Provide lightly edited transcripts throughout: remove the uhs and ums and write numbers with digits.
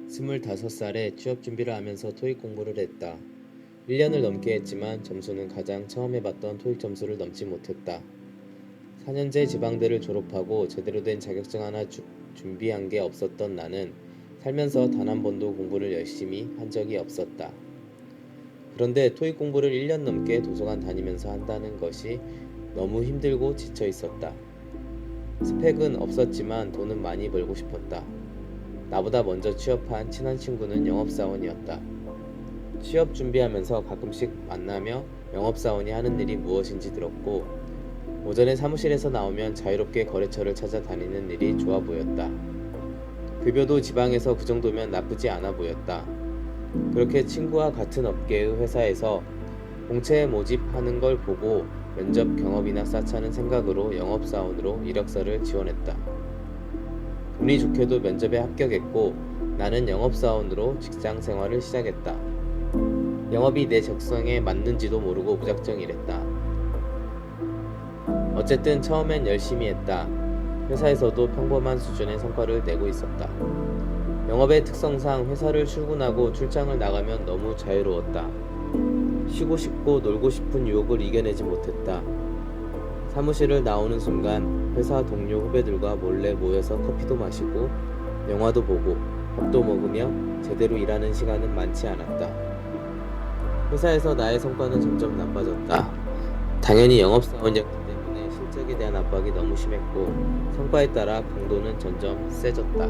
25살에 취업 준비를 하면서 토익 공부를 했다. 1년을 넘게 했지만 점수는 가장 처음 해봤던 토익 점수를 넘지 못했다. 4년제 지방대를 졸업하고 제대로 된 자격증 하나 준비한 게 없었던 나는 살면서 단 한 번도 공부를 열심히 한 적이 없었다. 그런데 토익 공부를 1년 넘게 도서관 다니면서 한다는 것이 너무 힘들고 지쳐 있었다. 스펙은 없었지만 돈은 많이 벌고 싶었다. 나보다 먼저 취업한 친한 친구는 영업사원이었다. 취업 준비하면서 가끔씩 만나며 영업사원이 하는 일이 무엇인지 들었고, 오전에 사무실에서 나오면 자유롭게 거래처를 찾아다니는 일이 좋아 보였다. 급여도 지방에서 그 정도면 나쁘지 않아 보였다. 그렇게 친구와 같은 업계의 회사에서 공채 모집하는 걸 보고 면접 경험이나 쌓자는 생각으로 영업사원으로 이력서를 지원했다. 운이 좋게도 면접에 합격했고 나는 영업사원으로 직장 생활을 시작했다. 영업이 내 적성에 맞는지도 모르고 무작정 일했다. 어쨌든 처음엔 열심히 했다. 회사에서도 평범한 수준의 성과를 내고 있었다. 영업의 특성상 회사를 출근하고 출장을 나가면 너무 자유로웠다. 쉬고 싶고 놀고 싶은 유혹을 이겨내지 못했다. 사무실을 나오는 순간 회사 동료 후배들과 몰래 모여서 커피도 마시고 영화도 보고 밥도 먹으며 제대로 일하는 시간은 많지 않았다. 회사에서 나의 성과는 점점 나빠졌다. 당연히 영업사원이었기 때문에 실적에 대한 압박이 너무 심했고 성과에 따라 강도는 점점 세졌다.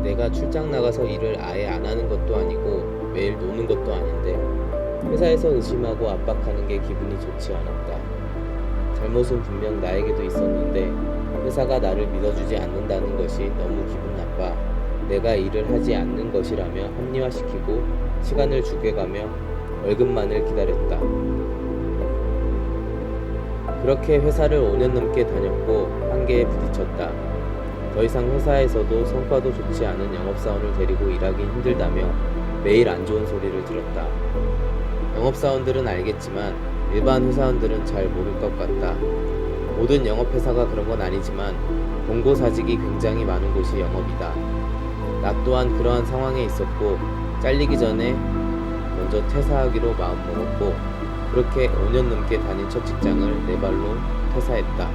내가 출장 나가서 일을 아예 안 하는 것도 아니고 매일 노는 것도 아닌데 회사에서 의심하고 압박하는 게 기분이 좋지 않았다. 잘못은 분명 나에게도 있었는데 회사가 나를 믿어주지 않는다는 것이 너무 기분 나빠 내가 일을 하지 않는 것이라며 합리화시키고 시간을 죽여가며 월급만을 기다렸다. 그렇게 회사를 5년 넘게 다녔고 한계에 부딪혔다. 더 이상 회사에서도 성과도 좋지 않은 영업사원을 데리고 일하기 힘들다며 매일 안 좋은 소리를 들었다. 영업사원들은 알겠지만 일반 회사원들은 잘 모를 것 같다. 모든 영업회사가 그런 건 아니지만 공고사직이 굉장히 많은 곳이 영업이다. 나 또한 그러한 상황에 있었고 잘리기 전에 먼저 퇴사하기로 마음먹었고 그렇게 5년 넘게 다닌 첫 직장을 내 발로 퇴사했다.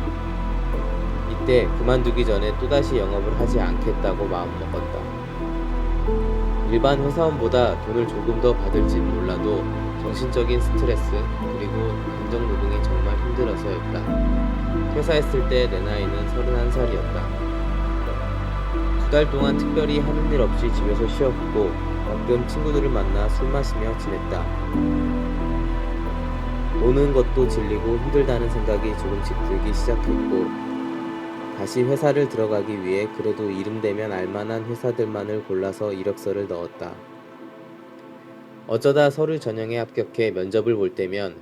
이때 그만두기 전에 또다시 영업을 하지 않겠다고 마음먹었다. 일반 회사원보다 돈을 조금 더 받을진 몰라도 정신적인 스트레스 그리고 감정노동이 정말 힘들어서였다. 퇴사했을 때 내 나이는 31살이었다. 2달 동안 특별히 하는 일 없이 집에서 쉬었고 가끔 친구들을 만나 술 마시며 지냈다. 노는 것도 질리고 힘들다는 생각이 조금씩 들기 시작했고 다시 회사를 들어가기 위해 그래도 이름되면 알만한 회사들만을 골라서 이력서를 넣었다. 어쩌다 서류 전형에 합격해 면접을 볼 때면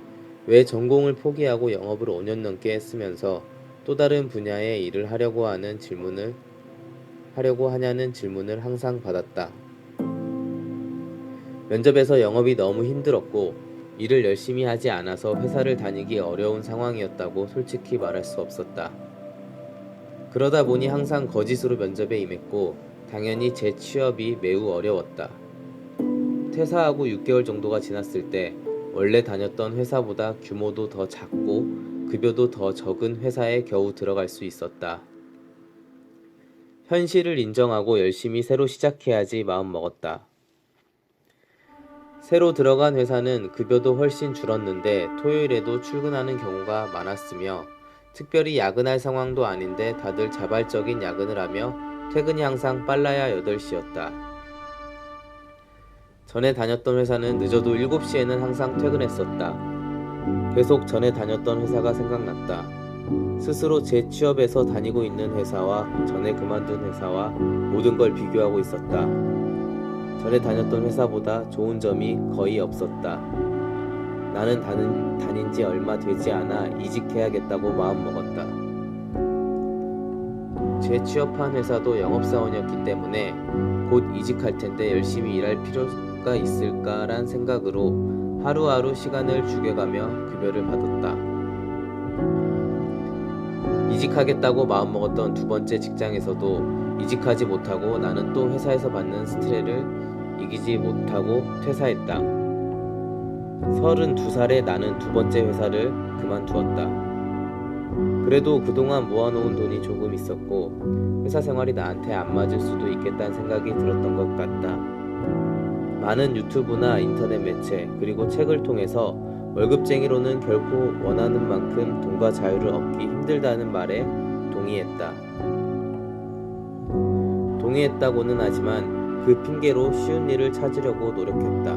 왜 전공을 포기하고 영업을 5년 넘게 했으면서 또 다른 분야의 일을 하려고 하냐는 질문을 항상 받았다. 면접에서 영업이 너무 힘들었고 일을 열심히 하지 않아서 회사를 다니기 어려운 상황이었다고 솔직히 말할 수 없었다. 그러다 보니 항상 거짓으로 면접에 임했고 당연히 제 취업이 매우 어려웠다. 퇴사하고 6개월 정도가 지났을 때 원래 다녔던 회사보다 규모도 더 작고 급여도 더 적은 회사에 겨우 들어갈 수 있었다. 현실을 인정하고 열심히 새로 시작해야지 마음먹었다. 새로 들어간 회사는 급여도 훨씬 줄었는데 토요일에도 출근하는 경우가 많았으며 특별히 야근할 상황도 아닌데 다들 자발적인 야근을 하며 퇴근이 항상 빨라야 8시였다. 전에 다녔던 회사는 늦어도 7시에는 항상 퇴근했었다. 계속 전에 다녔던 회사가 생각났다. 스스로 재취업해서 다니고 있는 회사와 전에 그만둔 회사와 모든 걸 비교하고 있었다. 전에 다녔던 회사보다 좋은 점이 거의 없었다. 나는 다닌 지 얼마 되지 않아 이직해야겠다고 마음먹었다. 재취업한 회사도 영업사원이었기 때문에 곧 이직할 텐데 열심히 일할 필요가 있을까란 생각으로 하루하루 시간을 죽여가며 급여를 받았다. 이직하겠다고 마음먹었던 두 번째 직장에서도 이직하지 못하고 나는 또 회사에서 받는 스트레스를 이기지 못하고 퇴사했다. 32살에 나는 두 번째 회사를 그만두었다. 그래도 그동안 모아놓은 돈이 조금 있었고 회사 생활이 나한테 안 맞을 수도 있겠다는 생각이 들었던 것 같다. 많은 유튜브나 인터넷 매체 그리고 책을 통해서 월급쟁이로는 결코 원하는 만큼 돈과 자유를 얻기 힘들다는 말에 동의했다. 동의했다고는 하지만 그 핑계로 쉬운 일을 찾으려고 노력했다.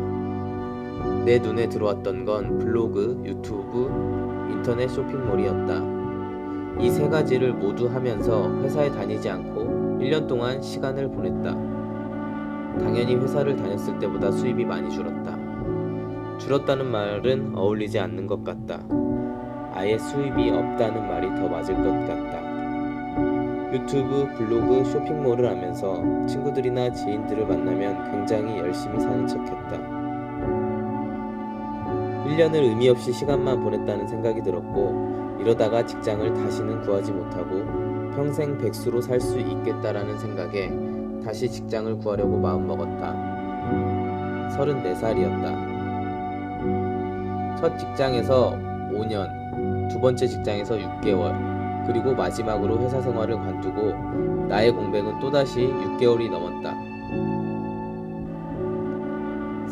내 눈에 들어왔던 건 블로그, 유튜브, 인터넷 쇼핑몰이었다. 이 세 가지를 모두 하면서 회사에 다니지 않고 1년 동안 시간을 보냈다. 당연히 회사를 다녔을 때보다 수입이 많이 줄었다. 줄었다는 말은 어울리지 않는 것 같다. 아예 수입이 없다는 말이 더 맞을 것 같다. 유튜브, 블로그, 쇼핑몰을 하면서 친구들이나 지인들을 만나면 굉장히 열심히 사는 척했다. 1년을 의미 없이 시간만 보냈다는 생각이 들었고 이러다가 직장을 다시는 구하지 못하고 평생 백수로 살 수 있겠다라는 생각에 다시 직장을 구하려고 마음먹었다. 34살이었다. 첫 직장에서 5년, 두 번째 직장에서 6개월, 그리고 마지막으로 회사 생활을 관두고 나의 공백은 또다시 6개월이 넘었다.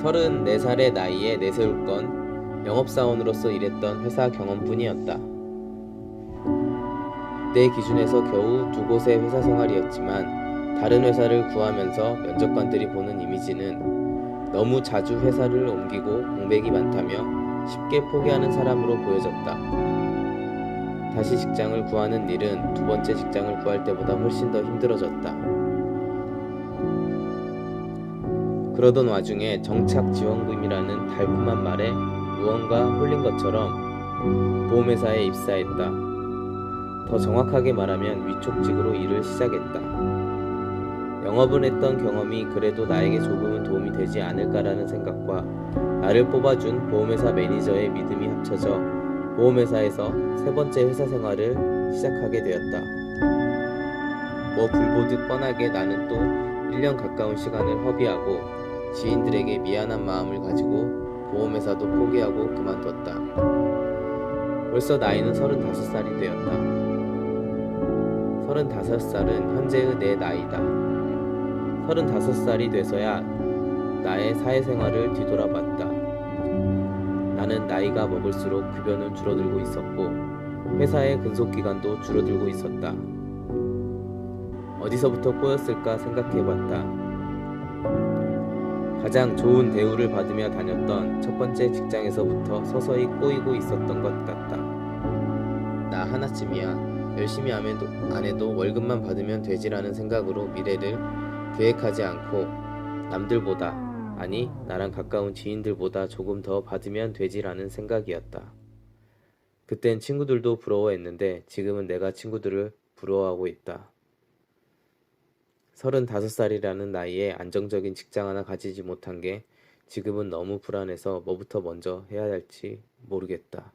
34살의 나이에 내세울 건 영업사원으로서 일했던 회사 경험뿐이었다. 내 기준에서 겨우 두 곳의 회사 생활이었지만 다른 회사를 구하면서 면접관들이 보는 이미지는 너무 자주 회사를 옮기고 공백이 많다며 쉽게 포기하는 사람으로 보여졌다. 다시 직장을 구하는 일은 두 번째 직장을 구할 때보다 훨씬 더 힘들어졌다. 그러던 와중에 정착지원금이라는 달콤한 말에 무언가 홀린 것처럼 보험회사에 입사했다. 더 정확하게 말하면 위촉직으로 일을 시작했다. 영업을 했던 경험이 그래도 나에게 조금은 도움이 되지 않을까라는 생각과 나를 뽑아준 보험회사 매니저의 믿음이 합쳐져 보험회사에서 세 번째 회사 생활을 시작하게 되었다. 뭐 불보듯 뻔하게 나는 또 1년 가까운 시간을 허비하고 지인들에게 미안한 마음을 가지고 보험회사도 포기하고 그만뒀다. 벌써 나이는 35살이 되었다. 35살은 현재의 내 나이다. 35살이 돼서야 나의 사회생활을 뒤돌아봤다. 나는 나이가 먹을수록 급여는 줄어들고 있었고 회사의 근속기간도 줄어들고 있었다. 어디서부터 꼬였을까 생각해봤다. 가장 좋은 대우를 받으며 다녔던 첫 번째 직장에서부터 서서히 꼬이고 있었던 것 같다. 나 하나쯤이야. 열심히 안 해도 월급만 받으면 되지라는 생각으로 미래를 계획하지 않고 남들보다, 아니 나랑 가까운 지인들보다 조금 더 받으면 되지라는 생각이었다. 그땐 친구들도 부러워했는데 지금은 내가 친구들을 부러워하고 있다. 35살이라는 나이에 안정적인 직장 하나 가지지 못한 게 지금은 너무 불안해서 뭐부터 먼저 해야 할지 모르겠다.